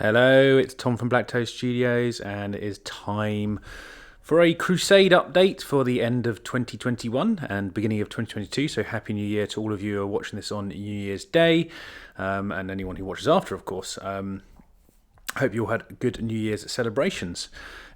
Hello, it's Tom from Black Studios, and it is time for a Crusade update for the end of 2021 and beginning of 2022. So Happy New Year to all of you who are watching this on New Year's Day, and anyone who watches after, of course. Hope you all had good New Year's celebrations.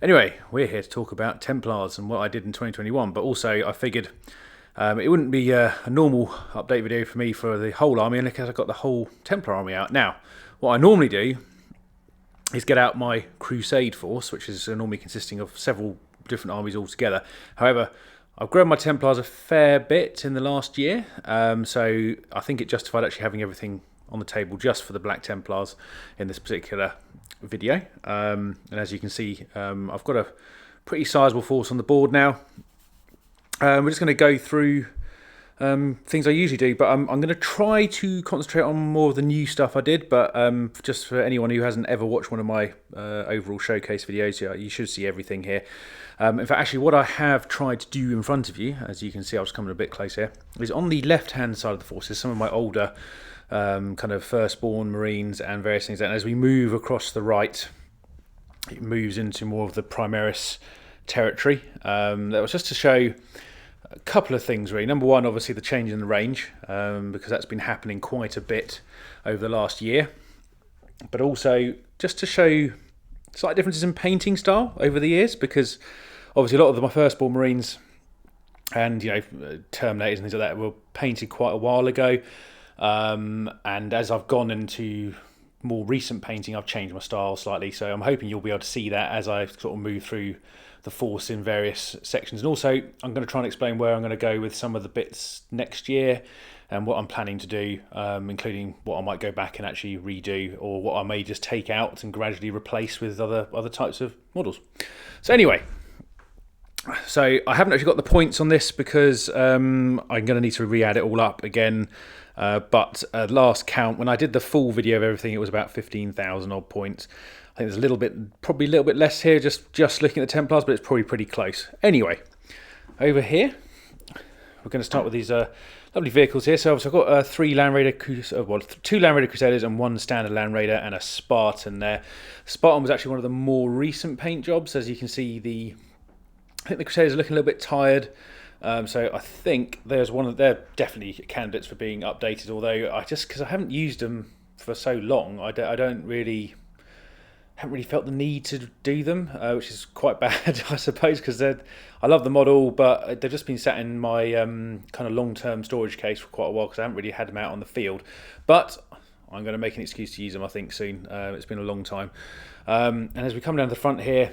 Anyway, we're here to talk about Templars and what I did in 2021, but also I figured it wouldn't be a normal update video for me for the whole army unless I got the whole Templar army out. Now, what I normally do is get out my Crusade force, which is normally consisting of several different armies altogether. However, I've grown my Templars a fair bit in the last year, so I think it justified actually having everything on the table just for the Black Templars in this particular video. And as you can see, I've got a pretty sizable force on the board now. We're just going to go through things I usually do, but I'm going to try to concentrate on more of the new stuff I did, but just for anyone who hasn't ever watched one of my overall showcase videos, you should see everything here. In fact, actually what I have tried to do in front of you, as you can see, I was coming a bit close here, is on the left hand side of the forces, some of my older kind of firstborn Marines and various things, and as we move across the right, it moves into more of the Primaris territory. That was just to show a couple of things really. Number one, obviously the change in the range, because that's been happening quite a bit over the last year, but also just to show slight differences in painting style over the years, because obviously a lot of my firstborn Marines and Terminators and things like that were painted quite a while ago, and as I've gone into more recent painting, I've changed my style slightly, so I'm hoping you'll be able to see that as I sort of move through the force in various sections. And also I'm going to try and explain where I'm going to go with some of the bits next year and what I'm planning to do, including what I might go back and actually redo, or what I may just take out and gradually replace with other types of models. So anyway, so I haven't actually got the points on this because I'm going to need to re-add it all up again. But last count, when I did the full video of everything, it was about 15,000 odd points. I think there's probably a little bit less here, just looking at the Templars, but it's probably pretty close. Anyway, over here, we're going to start with these lovely vehicles here. So I've got two Land Raider Crusaders and one standard Land Raider and a Spartan there. Spartan was actually one of the more recent paint jobs. As you can see, I think the Crusaders are looking a little bit tired. So I think they're definitely candidates for being updated, although because I haven't used them for so long, I haven't really felt the need to do them, which is quite bad, I suppose, because I love the model, but they've just been sat in my kind of long-term storage case for quite a while because I haven't really had them out on the field. But I'm going to make an excuse to use them, I think, soon. It's been a long time. And as we come down to the front here,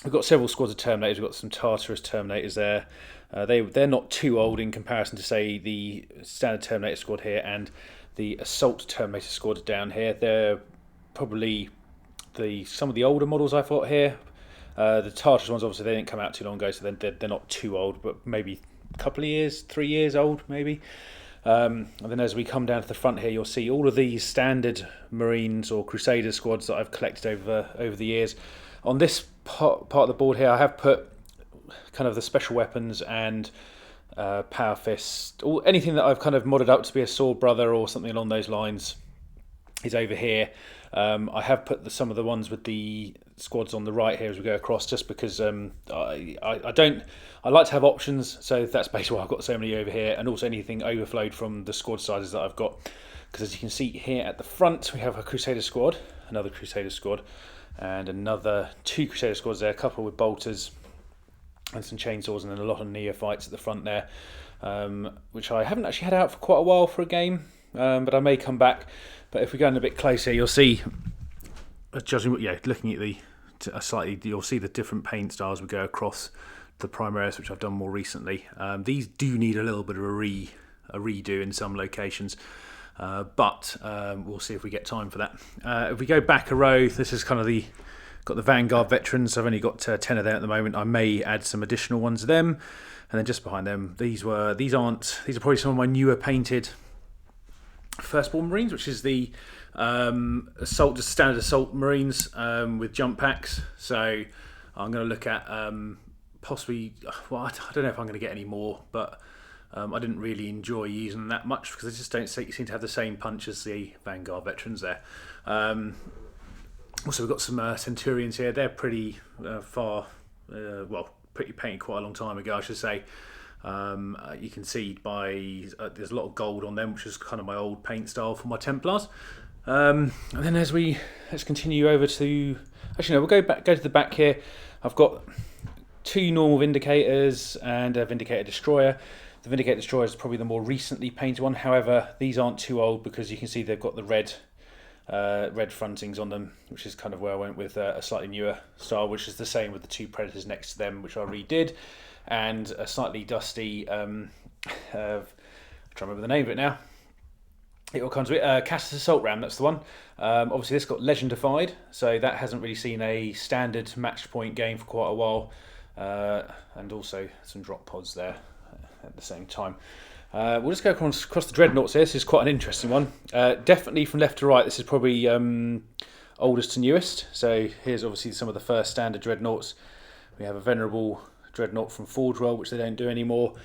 we've got several squads of Terminators. We've got some Tartarus Terminators there. They're not too old in comparison to, say, the standard Terminator squad here and the Assault Terminator squad down here. They're probably some of the older models I've got here. The Tartarus ones, obviously, they didn't come out too long ago, so they're not too old, but maybe a couple of years, 3 years old, maybe. And then as we come down to the front here, you'll see all of these standard Marines or Crusader squads that I've collected over the years. On this part of the board here, I have put kind of the special weapons and Power Fist, or anything that I've kind of modded up to be a Sword Brother or something along those lines is over here. I have put some of the ones with the squads on the right here as we go across, just because I like to have options, so that's basically why I've got so many over here, and also anything overflowed from the squad sizes that I've got, because as you can see here at the front, we have a Crusader squad, another Crusader squad, and another two Crusader squads there, a couple with bolters and some chainsaws, and then a lot of neophytes at the front there, which I haven't actually had out for quite a while for a game, but I may come back. But if we go in a bit closer, you'll see, looking at you'll see the different paint styles we go across the Primaris, which I've done more recently. These do need a little bit of a redo in some locations, but we'll see if we get time for that. If we go back a row, this is kind of got the Vanguard Veterans. I've only got 10 of them at the moment. I may add some additional ones to them, and then just behind them, these are probably some of my newer painted Firstborn Marines, which is the just standard assault Marines with jump packs. So I'm going to look at possibly, well, I don't know if I'm going to get any more, but I didn't really enjoy using them that much because they just don't seem to have the same punch as the Vanguard Veterans there. Also, we've got some Centurions here. They're pretty pretty painted quite a long time ago, I should say. You can see by there's a lot of gold on them, which is kind of my old paint style for my Templars. And then let's continue over to, actually no, we'll go to the back here. I've got 2 normal Vindicators and a Vindicate Destroyer. The Vindicate Destroyer is probably the more recently painted one. However, these aren't too old because you can see they've got the red frontings on them, which is kind of where I went with a slightly newer style, which is the same with the 2 Predators next to them, which I redid, and a slightly dusty, I'm trying to remember the name of it now. It all comes with Castus Assault Ram, that's the one. Obviously this got Legend Defied, so that hasn't really seen a standard match point game for quite a while, and also some drop pods there at the same time. We'll just go across the Dreadnoughts here. This is quite an interesting one. Definitely from left to right, this is probably oldest to newest. So here's obviously some of the first standard Dreadnoughts. We have a venerable Dreadnought from Forge World, which they don't do anymore.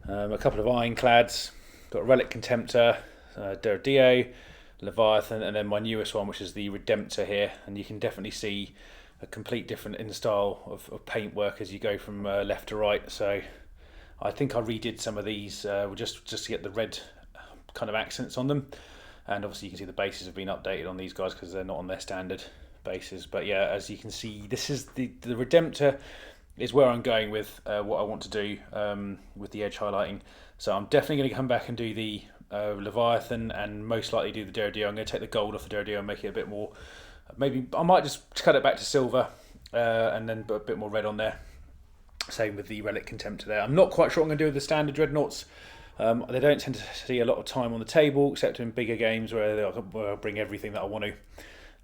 A couple of Ironclads. Got a Relic Contemptor, Dio, Leviathan, and then my newest one, which is the Redemptor here. And you can definitely see a complete different in style of paintwork as you go from left to right. So I think I redid some of these just to get the red kind of accents on them, and obviously you can see the bases have been updated on these guys because they're not on their standard bases. But yeah, as you can see, this is the Redemptor is where I'm going with what I want to do with the edge highlighting. So I'm definitely going to come back and do the Leviathan, and most likely do the Dio. I'm going to take the gold off the Dio and make it a bit more. Maybe I might just cut it back to silver and then put a bit more red on there. Same with the Relic Contemptor there. I'm not quite sure what I'm going to do with the standard Dreadnoughts. They don't tend to see a lot of time on the table, except in bigger games where they'll bring everything that I want to.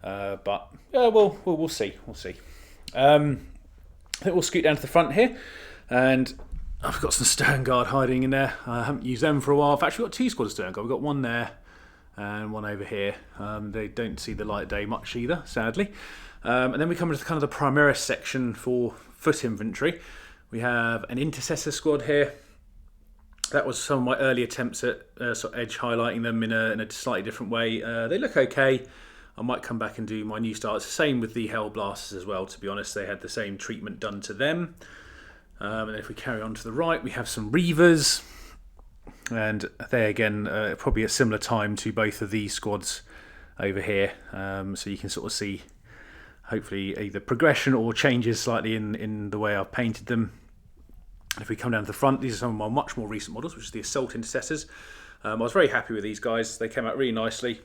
But yeah, we'll see. We'll see. I think we'll scoot down to the front here, and I've got some Stern Guard hiding in there. I haven't used them for a while. I've actually got 2 squads of Stern Guard. We've got one there and one over here. They don't see the light of day much either, sadly. And then we come into kind of the Primaris section for foot infantry. We have an Intercessor squad here. That was some of my early attempts at sort of edge highlighting them in a slightly different way. They look okay. I might come back and do my new style. It's the same with the Hellblasters as well, to be honest. They had the same treatment done to them. And then if we carry on to the right, we have some Reavers. And they, again, probably a similar time to both of these squads over here. So you can sort of see, hopefully, either progression or changes slightly in the way I've painted them. If we come down to the front, these are some of my much more recent models, which is the Assault Intercessors. I was very happy with these guys. They came out really nicely.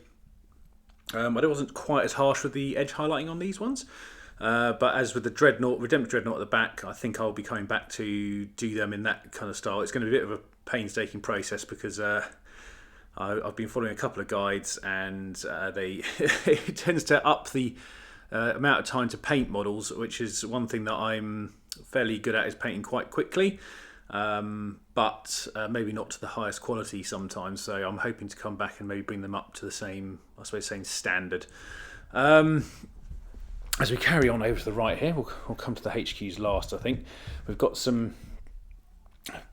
I wasn't quite as harsh with the edge highlighting on these ones. But as with the Redemptor Dreadnought at the back, I think I'll be coming back to do them in that kind of style. It's going to be a bit of a painstaking process because I've been following a couple of guides, and it tends to up the amount of time to paint models, which is one thing that I'm fairly good at, is painting quite quickly, but maybe not to the highest quality sometimes. So I'm hoping to come back and maybe bring them up to the same standard. As we carry on over to the right here, we'll come to the HQs last, I think. We've got some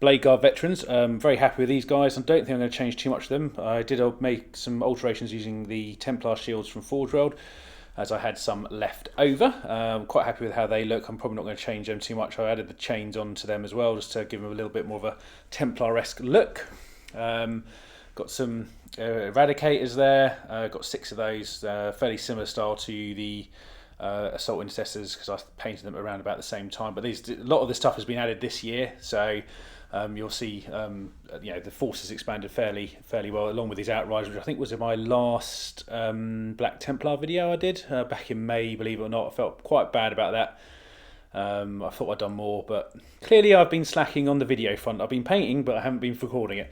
Vanguard Veterans. Very happy with these guys. I don't think I'm going to change too much of them. I did make some alterations using the Templar shields from Forge World, as I had some left over. I'm quite happy with how they look. I'm probably not going to change them too much. I added the chains onto them as well, just to give them a little bit more of a Templar-esque look. Got some Eradicators there. Got 6 of those, fairly similar style to the Assault Intercessors, because I painted them around about the same time. But a lot of this stuff has been added this year, so you'll see the force has expanded fairly well, along with these Outriders, which I think was in my last Black Templar video I did back in May, believe it or not. I felt quite bad about that. I thought I'd done more, but clearly I've been slacking on the video front. I've been painting, but I haven't been recording it.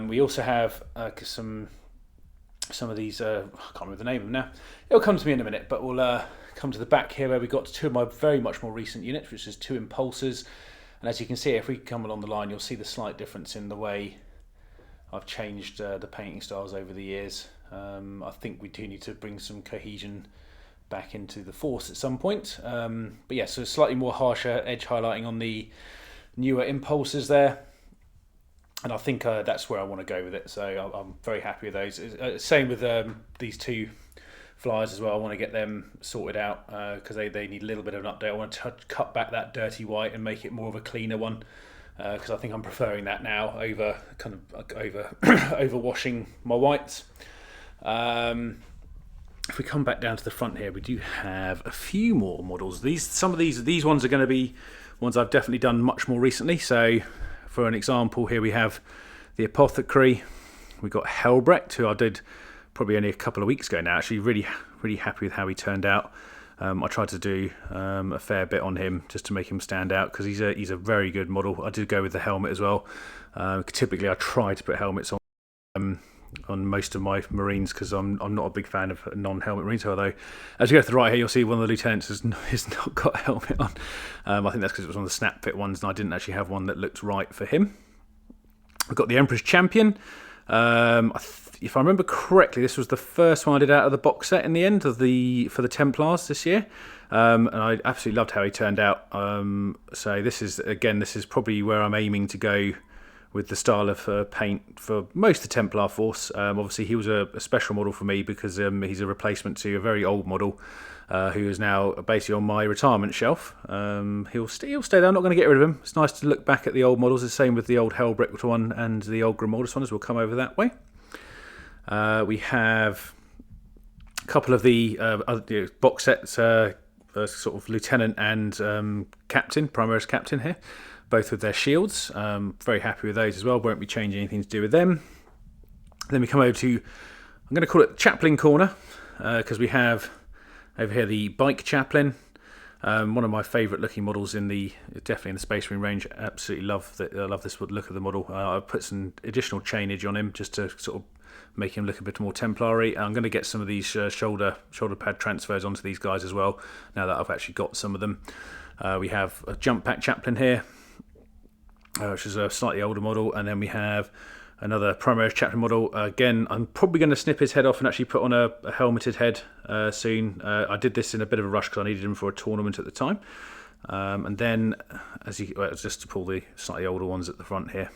We also have some of these, I can't remember the name of them now. It'll come to me in a minute, but we'll come to the back here where we've got 2 of my very much more recent units, which is 2 Impulsors. And as you can see, if we come along the line, you'll see the slight difference in the way I've changed the painting styles over the years. I think we do need to bring some cohesion back into the force at some point. But yeah, so slightly more harsher edge highlighting on the newer Impulsors there. And I think that's where I want to go with it. So I'm very happy with those. Same with these 2 flyers as well. I want to get them sorted out because they need a little bit of an update. I want to cut back that dirty white and make it more of a cleaner one, because I think I'm preferring that now over over washing my whites. If we come back down to the front here, we do have a few more models. Some of these ones are going to be ones I've definitely done much more recently. So for an example, here we have the Apothecary. We've got Helbrecht, who I did probably only a couple of weeks ago now. Actually, really happy with how he turned out. I tried to do a fair bit on him just to make him stand out, because he's a very good model. I did go with the helmet as well. Typically, I try to put helmets on most of my Marines, because I'm not a big fan of non-helmet Marines. Although, as you go to the right here, you'll see one of the lieutenants has not got a helmet on. I think that's because it was one of the snap fit ones, and I didn't actually have one that looked right for him. We've got the Empress Champion. If I remember correctly, this was the first one I did out of the box set in the end for the Templars this year, and I absolutely loved how he turned out. So this is probably where I'm aiming to go with the style of paint for most of the Templar force. Obviously, he was a special model for me because he's a replacement to a very old model who is now basically on my retirement shelf. He'll stay there. I'm not going to get rid of him. It's nice to look back at the old models. The same with the old Helbrecht one and the old Grimaldus one, as we'll come over that way. We have a couple of the other box sets, sort of lieutenant and captain, Primaris captain here, both with their shields. Very happy with those as well. Won't be changing anything to do with them. Then we come over to, I'm going to call it Chaplain Corner, because we have over here the Bike Chaplain. One of my favourite looking models definitely in the Space Marine range. Absolutely love this look of the model. I've put some additional chainage on him just to sort of make him look a bit more Templary. I'm going to get some of these shoulder pad transfers onto these guys as well, now that I've actually got some of them. We have a Jump Pack Chaplain here, which is a slightly older model, and then we have another Primaris Chaplain model. Again, I'm probably going to snip his head off and actually put on a helmeted head soon. I did this in a bit of a rush because I needed him for a tournament at the time. And then, just to pull the slightly older ones at the front here.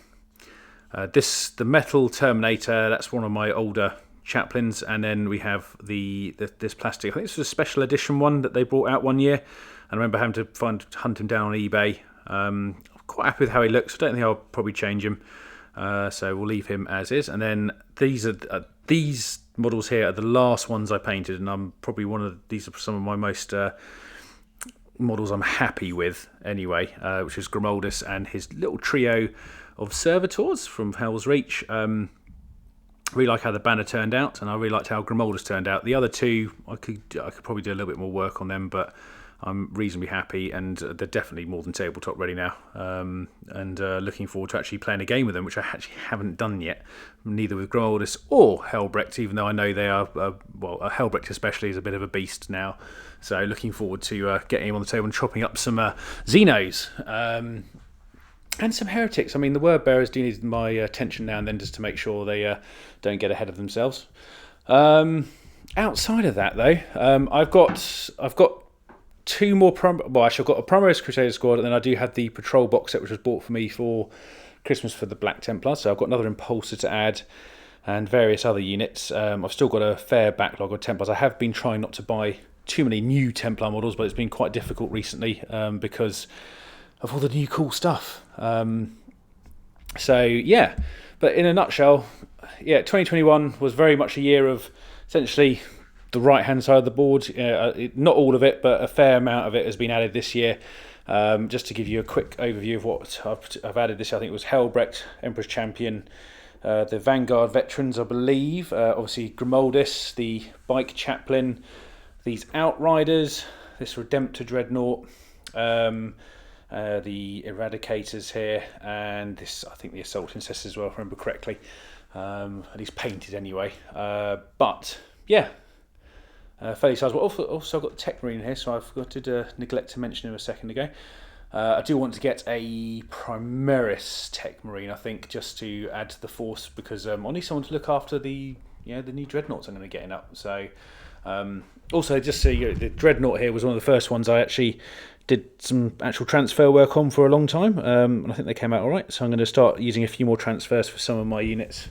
The Metal Terminator, that's one of my older chaplains, and then we have this plastic. I think this was a special edition one that they brought out one year, and I remember having to hunt him down on eBay. I'm quite happy with how he looks. I don't think I'll probably change him, so we'll leave him as is. And then these models here are the last ones I painted, and I'm probably these are some of my most models I'm happy with anyway, which is Grimaldus and his little trio of servitors from Hell's Reach. Really like how the banner turned out, and I really liked how Grimaldus turned out. The other two, I could probably do a little bit more work on them, but I'm reasonably happy, and they're definitely more than tabletop ready now. And looking forward to actually playing a game with them, which I actually haven't done yet, neither with Grimaldus or Helbrecht, even though I know they are, Helbrecht especially is a bit of a beast now. So looking forward to getting him on the table and chopping up some Xenos. And some heretics. I mean, the word bearers do need my attention now and then, just to make sure they don't get ahead of themselves. Outside of that, though, I've got two more. I've got a Primaris Crusader Squad, and then I do have the Patrol box set, which was bought for me for Christmas for the Black Templar. So I've got another Impulsor to add, and various other units. I've still got a fair backlog of Templars. I have been trying not to buy too many new Templar models, but it's been quite difficult recently because of all the new cool stuff. So yeah, but in a nutshell, 2021 was very much a year of essentially the right hand side of the board. Not all of it, but a fair amount of it has been added this year. Just to give you a quick overview of what I've added this year, I think it was Helbrecht, Empress Champion, the Vanguard Veterans, I believe, obviously Grimaldus, the Bike Chaplain, these Outriders, this Redemptor Dreadnought, the Eradicators here, and this, I think, the Assault Intercessors as well, if I remember correctly. At least painted anyway. But yeah, fairly sizable. Also, I've got Tech Marine here, so I forgot to neglect to mention him a second ago. I do want to get a Primaris Tech Marine, I think, just to add to the force, because I need someone to look after the new Dreadnoughts I'm going to get up. So also, just so the Dreadnought here was one of the first ones I actually did some actual transfer work on for a long time, and I think they came out all right. So I'm going to start using a few more transfers for some of my units,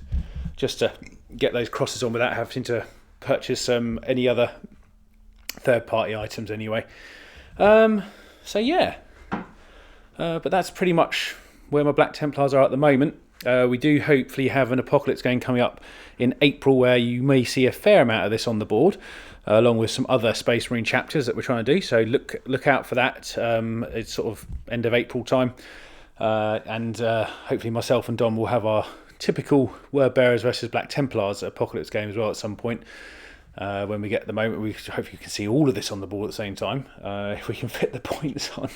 just to get those crosses on without having to purchase any other third-party items anyway. So yeah, but that's pretty much where my Black Templars are at the moment. We do hopefully have an Apocalypse game coming up in April where you may see a fair amount of this on the board, along with some other Space Marine chapters that we're trying to do. So look out for that. It's sort of end of April time, and hopefully myself and Dom will have our typical Word Bearers versus Black Templars Apocalypse game as well at some point. When we get the moment, we hope you can see all of this on the board at the same time. If we can fit the points on,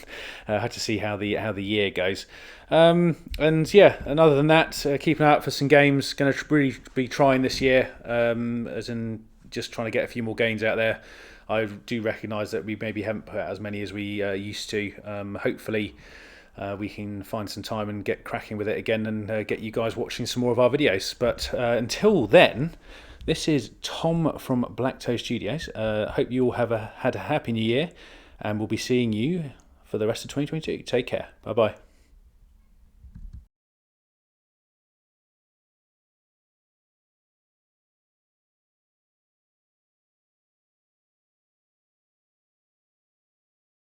have to see how the year goes. And yeah, and other than that, keep an eye out for some games. Going to really be trying this year, as in just trying to get a few more games out there. I do recognise that we maybe haven't put out as many as we used to. Hopefully, we can find some time and get cracking with it again, and get you guys watching some more of our videos. But until then. This is Tom from Black Studios. Hope you all have had a happy new year, and we'll be seeing you for the rest of 2022. Take care. Bye-bye.